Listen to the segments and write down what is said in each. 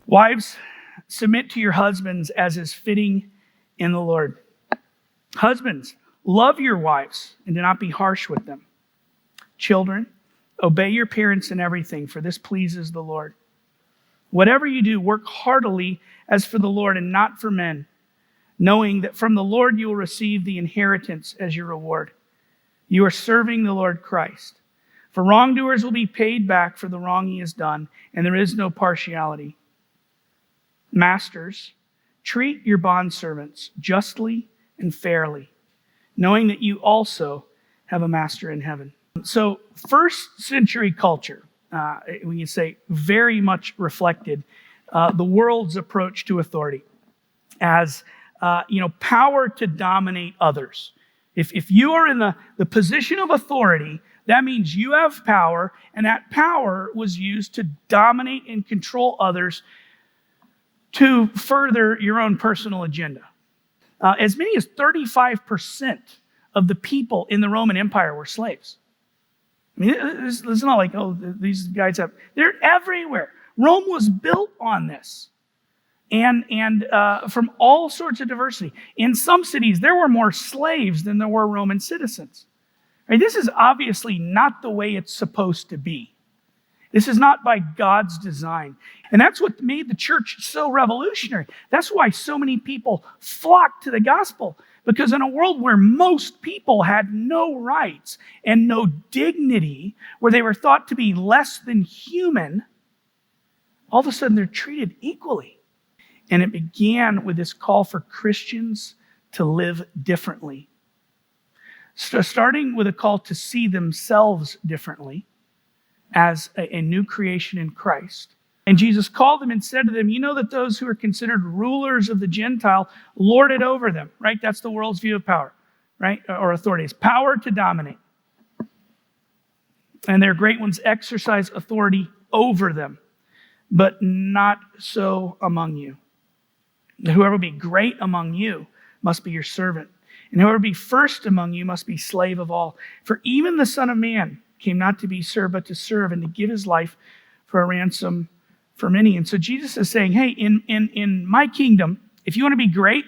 Wives, submit to your husbands as is fitting in the Lord. Husbands, love your wives and do not be harsh with them. Children, obey your parents in everything, for this pleases the Lord. Whatever you do, work heartily as for the Lord and not for men, knowing that from the Lord you will receive the inheritance as your reward. You are serving the Lord Christ. For wrongdoers will be paid back for the wrong he has done, and there is no partiality. Masters, treat your bondservants justly and fairly, knowing that you also have a master in heaven. So, first century culture, we can say very much reflected the world's approach to authority as power to dominate others. If you are in the position of authority, that means you have power, and that power was used to dominate and control others to further your own personal agenda. As many as 35% of the people in the Roman Empire were slaves. I mean, this is not like, these guys they're everywhere. Rome was built on this. And from all sorts of diversity. In some cities, there were more slaves than there were Roman citizens. Right? This is obviously not the way it's supposed to be. This is not by God's design. And that's what made the church so revolutionary. That's why so many people flocked to the gospel. Because in a world where most people had no rights and no dignity, where they were thought to be less than human, all of a sudden they're treated equally. And it began with this call for Christians to live differently. So starting with a call to see themselves differently as a new creation in Christ. And Jesus called them and said to them, you know that those who are considered rulers of the Gentile lord it over them, right? That's the world's view of power, right? Or authority. It's power to dominate. And their great ones exercise authority over them, but not so among you. Whoever be great among you must be your servant. And whoever be first among you must be slave of all. For even the Son of Man came not to be served, but to serve and to give his life for a ransom for many. And so Jesus is saying, hey, in my kingdom, if you want to be great,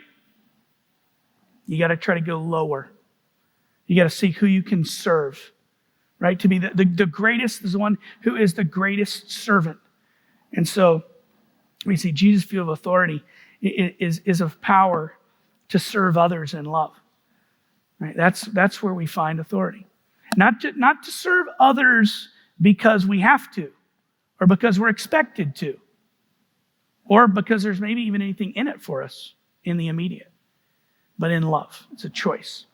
you got to try to go lower. You got to seek who you can serve, right? To be the greatest is the one who is the greatest servant. And so we see Jesus' view of authority is of power to serve others in love. Right? That's where we find authority. Not to serve others because we have to, or because we're expected to, or because there's maybe even anything in it for us in the immediate, but in love. It's a choice.